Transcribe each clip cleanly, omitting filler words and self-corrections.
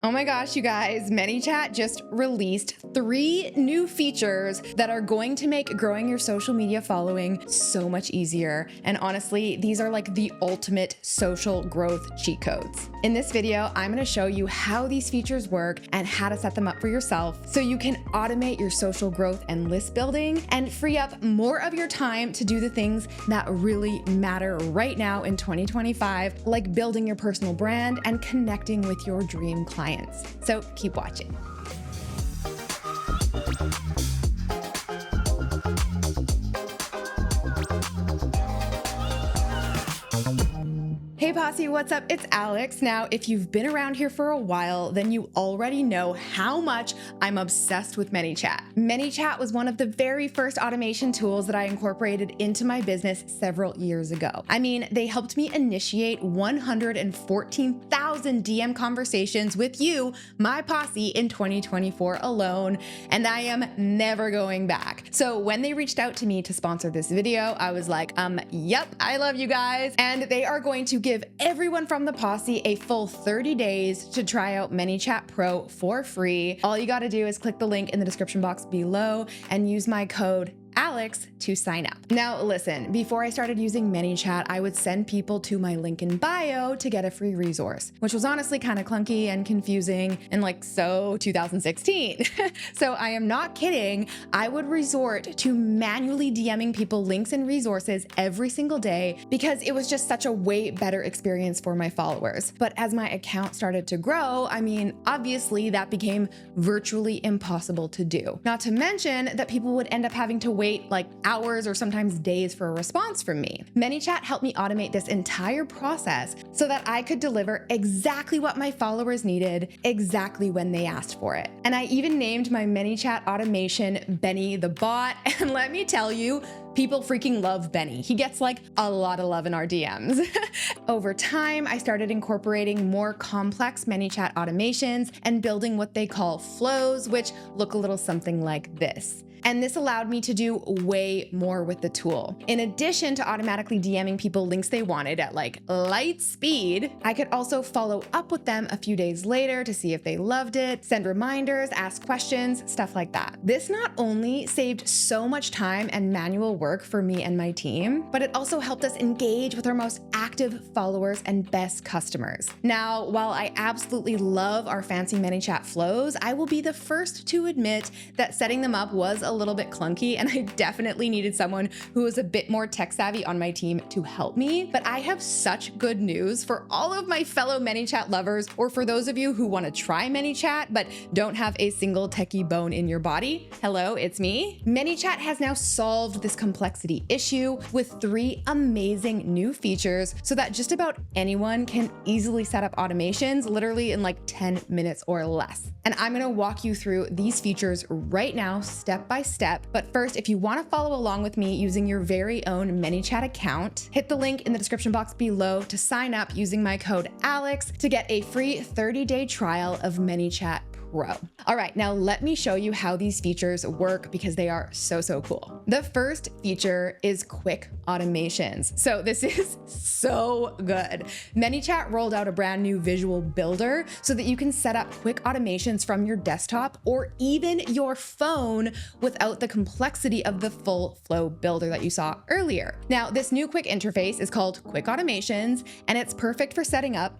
Oh my gosh, you guys, Manychat just released 3 new features that are going to make growing your social media following so much easier. And honestly, these are like the ultimate social growth cheat codes. In this video, I'm gonna show you how these features work and how to set them up for yourself so you can automate your social growth and list building and free up more of your time to do the things that really matter right now in 2025, like building your personal brand and connecting with your dream clients. So keep watching. Hey Posse, what's up? It's Alex. Now, if you've been around here for a while, then you already know how much I'm obsessed with Manychat. Manychat was one of the very first automation tools that I incorporated into my business several years ago. I mean, they helped me initiate 114,000 DM conversations with you, my posse, in 2024 alone, and I am never going back. So when they reached out to me to sponsor this video, I was like, yep, I love you guys. And they are going to give everyone from the posse a full 30 days to try out Manychat Pro for free. All you got to do is click the link in the description box below and use my code Alex to sign up. Now listen, before I started using Manychat, I would send people to my link in bio to get a free resource, which was honestly kind of clunky and confusing and like so 2016. So I am not kidding. I would resort to manually DMing people links and resources every single day because it was just such a way better experience for my followers. But as my account started to grow, I mean, obviously that became virtually impossible to do. Not to mention that people would end up having to wait like hours or sometimes days for a response from me. Manychat helped me automate this entire process so that I could deliver exactly what my followers needed, exactly when they asked for it. And I even named my Manychat automation Benny the bot. And let me tell you, people freaking love Benny. He gets like a lot of love in our DMs. Over time, I started incorporating more complex Manychat automations and building what they call flows, which look a little something like this. And this allowed me to do way more with the tool. In addition to automatically DMing people links they wanted at like light speed, I could also follow up with them a few days later to see if they loved it, send reminders, ask questions, stuff like that. This not only saved so much time and manual work for me and my team, but it also helped us engage with our most active followers and best customers. Now, while I absolutely love our fancy Manychat flows, I will be the first to admit that setting them up was a little bit clunky, and I definitely needed someone who was a bit more tech savvy on my team to help me. But I have such good news for all of my fellow Manychat lovers, or for those of you who want to try Manychat but don't have a single techie bone in your body. Hello, it's me. Manychat has now solved this complexity issue with 3 amazing new features so that just about anyone can easily set up automations literally in like 10 minutes or less. And I'm going to walk you through these features right now, step by step. But first, if you want to follow along with me using your very own Manychat account, hit the link in the description box below to sign up using my code Alex to get a free 30-day trial of Manychat Pro. All right, now let me show you how these features work because they are so cool. The first feature is quick automations. So this is so good. Manychat rolled out a brand new visual builder so that you can set up quick automations from your desktop or even your phone without the complexity of the full flow builder that you saw earlier. Now, this new quick interface is called Quick Automations, and it's perfect for setting up,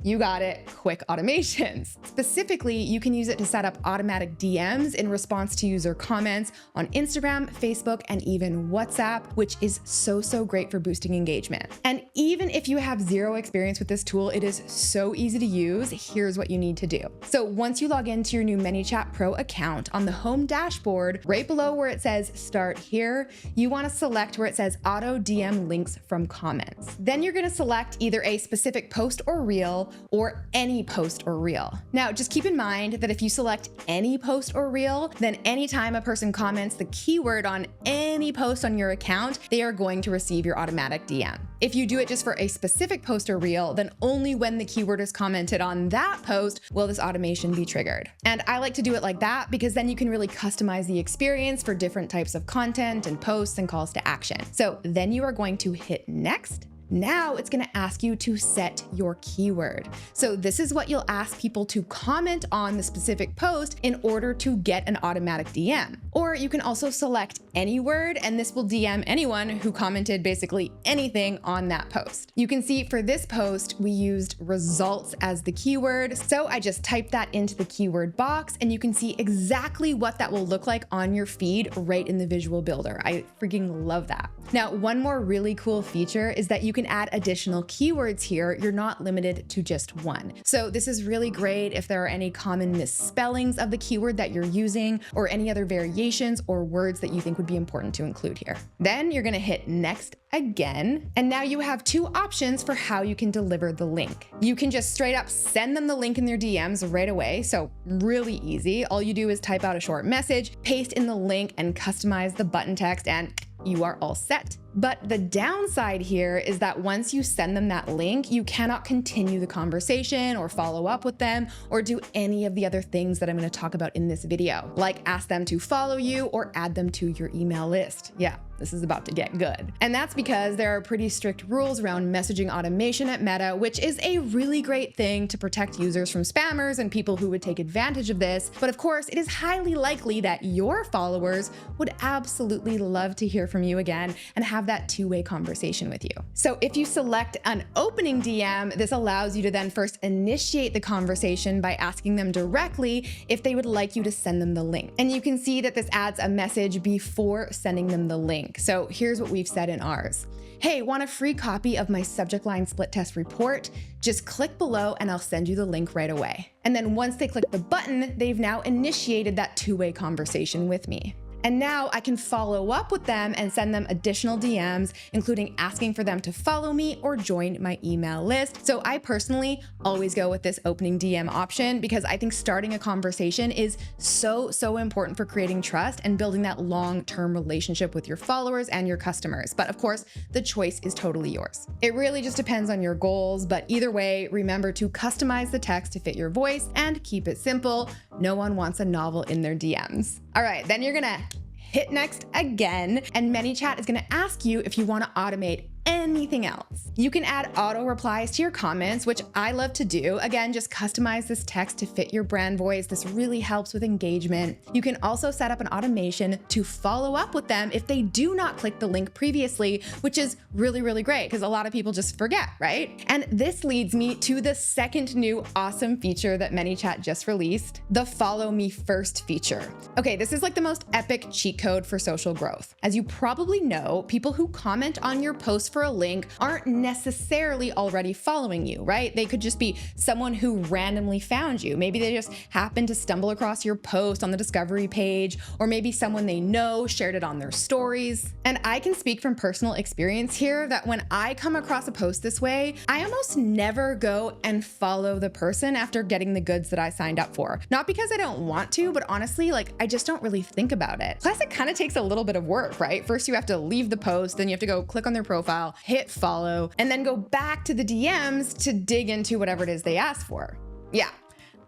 you got it, quick automations. Specifically, you can use it to set up automatic DMs in response to user comments on Instagram, Facebook, and even WhatsApp, which is so great for boosting engagement. And even if you have zero experience with this tool, it is so easy to use. Here's what you need to do. So once you log into your new Manychat Pro account, on the home dashboard, right below where it says Start Here, you want to select where it says Auto DM Links from Comments. Then you're going to select either a specific post or reel or any post or reel. Now, just keep in mind that if you select any post or reel, then anytime a person comments the keyword on any post on your account, they are going to receive your automatic DM. If you do it just for a specific post or reel, then only when the keyword is commented on that post will this automation be triggered. And I like to do it like that because then you can really customize the experience for different types of content and posts and calls to action. So then you are going to hit next. Now it's gonna ask you to set your keyword. So this is what you'll ask people to comment on the specific post in order to get an automatic DM. Or you can also select any word, and this will DM anyone who commented basically anything on that post. You can see for this post, we used results as the keyword. So I just typed that into the keyword box, and you can see exactly what that will look like on your feed right in the visual builder. I freaking love that. Now, one more really cool feature is that you can add additional keywords here. You're not limited to just one. So this is really great if there are any common misspellings of the keyword that you're using, or any other variations or words that you think would be important to include here. Then you're gonna hit next again, and now you have two options for how you can deliver the link. You can just straight up send them the link in their DMs right away, so really easy. All you do is type out a short message, paste in the link, and customize the button text, and you are all set. But the downside here is that once you send them that link, you cannot continue the conversation or follow up with them or do any of the other things that I'm going to talk about in this video, like ask them to follow you or add them to your email list. Yeah, this is about to get good. And that's because there are pretty strict rules around messaging automation at Meta, which is a really great thing to protect users from spammers and people who would take advantage of this. But of course, it is highly likely that your followers would absolutely love to hear from you again and have that two-way conversation with you. So if you select an opening DM, this allows you to then first initiate the conversation by asking them directly if they would like you to send them the link. And you can see that this adds a message before sending them the link. So here's what we've said in ours. Hey, want a free copy of my subject line split test report? Just click below and I'll send you the link right away. And then once they click the button, they've now initiated that two-way conversation with me. And now I can follow up with them and send them additional DMs, including asking for them to follow me or join my email list. So I personally always go with this opening DM option because I think starting a conversation is so important for creating trust and building that long-term relationship with your followers and your customers. But of course, the choice is totally yours. It really just depends on your goals, but either way, remember to customize the text to fit your voice and keep it simple. No one wants a novel in their DMs. All right, then you're gonna hit next again, and Manychat is gonna ask you if you wanna automate anything else. You can add auto replies to your comments, which I love to do. Again, just customize this text to fit your brand voice. This really helps with engagement. You can also set up an automation to follow up with them if they do not click the link previously, which is really great because a lot of people just forget, right? And this leads me to the second new awesome feature that Manychat just released, the follow me first feature. Okay, this is like the most epic cheat code for social growth. As you probably know, people who comment on your post for a link aren't necessarily already following you, right? They could just be someone who randomly found you. Maybe they just happened to stumble across your post on the discovery page, or maybe someone they know shared it on their stories. And I can speak from personal experience here that when I come across a post this way, I almost never go and follow the person after getting the goods that I signed up for. Not because I don't want to, but honestly, like I just don't really think about it. Plus, it kind of takes a little bit of work, right? First, you have to leave the post, then you have to go click on their profile, hit follow, and then go back to the DMs to dig into whatever it is they asked for. Yeah.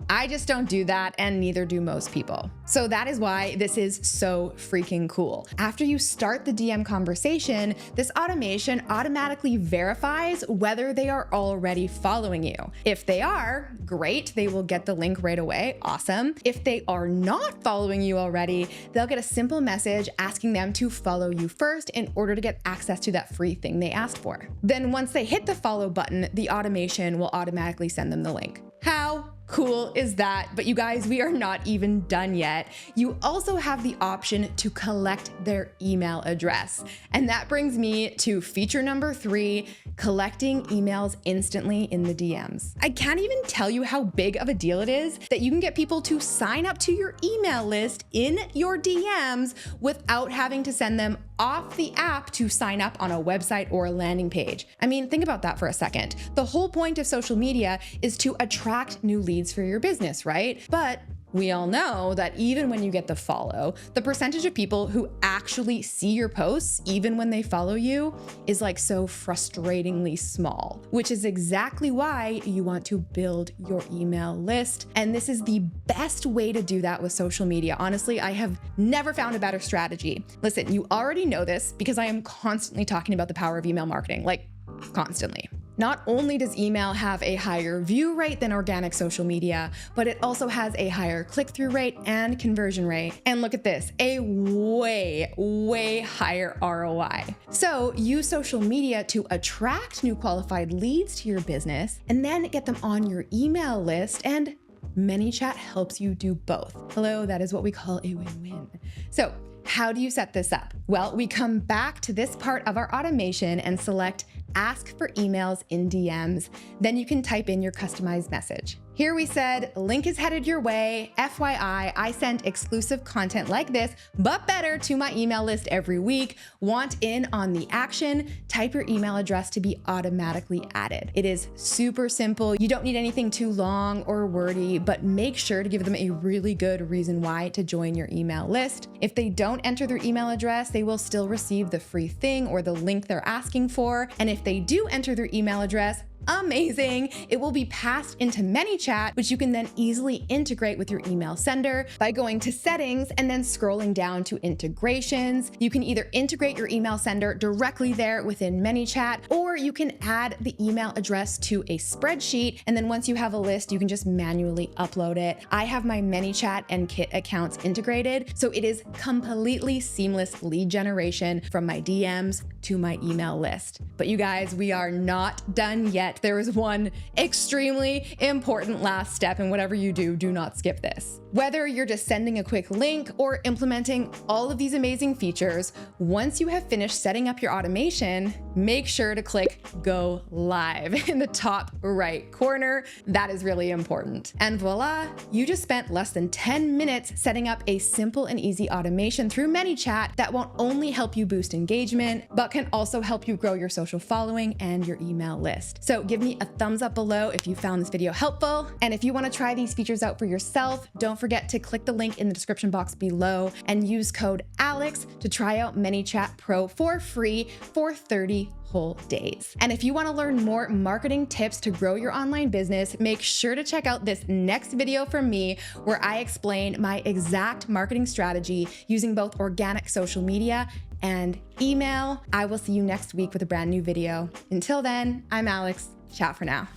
I just don't do that, and neither do most people. So that is why this is so freaking cool. After you start the DM conversation, this automation automatically verifies whether they are already following you. If they are, great, they will get the link right away, awesome. If they are not following you already, they'll get a simple message asking them to follow you first in order to get access to that free thing they asked for. Then once they hit the follow button, the automation will automatically send them the link. How cool is that? But you guys, we are not even done yet. You also have the option to collect their email address. And that brings me to feature number 3, collecting emails instantly in the DMs. I can't even tell you how big of a deal it is that you can get people to sign up to your email list in your DMs without having to send them off the app to sign up on a website or a landing page. I mean, think about that for a second. The whole point of social media is to attract new leads for your business, right? But we all know that even when you get the follow, the percentage of people who actually see your posts, even when they follow you, is like so frustratingly small, which is exactly why you want to build your email list. And this is the best way to do that with social media. Honestly, I have never found a better strategy. Listen, you already know this because I am constantly talking about the power of email marketing. Like, constantly. Not only does email have a higher view rate than organic social media, but it also has a higher click-through rate and conversion rate. And look at this, a way higher ROI. So use social media to attract new qualified leads to your business and then get them on your email list, and Manychat helps you do both. Hello, that is what we call a win-win. So how do you set this up? Well, we come back to this part of our automation and select Ask for emails in DMs. Then you can type in your customized message. Here we said, link is headed your way. FYI, I send exclusive content like this, but better, to my email list every week. Want in on the action? Type your email address to be automatically added. It is super simple. You don't need anything too long or wordy, but make sure to give them a really good reason why to join your email list. If they don't enter their email address, they will still receive the free thing or the link they're asking for. And if they do enter their email address, amazing. It will be passed into Manychat, which you can then easily integrate with your email sender by going to settings and then scrolling down to integrations. You can either integrate your email sender directly there within Manychat, or you can add the email address to a spreadsheet. And then once you have a list, you can just manually upload it. I have my Manychat and Kit accounts integrated, so it is completely seamless lead generation from my DMs to my email list. But you guys, we are not done yet. There is one extremely important last step, and whatever you do, do not skip this. Whether you're just sending a quick link or implementing all of these amazing features, once you have finished setting up your automation, make sure to click Go Live in the top right corner. That is really important. And voila, you just spent less than 10 minutes setting up a simple and easy automation through Manychat that won't only help you boost engagement, but can also help you grow your social following and your email list. So give me a thumbs up below if you found this video helpful. And if you want to try these features out for yourself, don't forget to click the link in the description box below and use code ALEX to try out Manychat Pro for free for 30 whole days. And if you want to learn more marketing tips to grow your online business, make sure to check out this next video from me where I explain my exact marketing strategy using both organic social media and email. I will see you next week with a brand new video. Until then, I'm Alex. Ciao for now.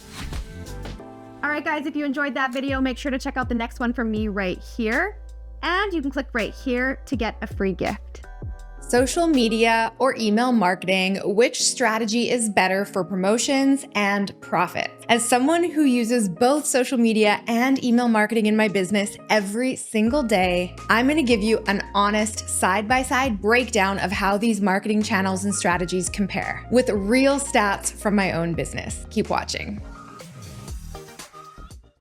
All right, guys, if you enjoyed that video, make sure to check out the next one from me right here. And you can click right here to get a free gift. Social media or email marketing, which strategy is better for promotions and profit? As someone who uses both social media and email marketing in my business every single day, I'm going to give you an honest side-by-side breakdown of how these marketing channels and strategies compare with real stats from my own business. Keep watching.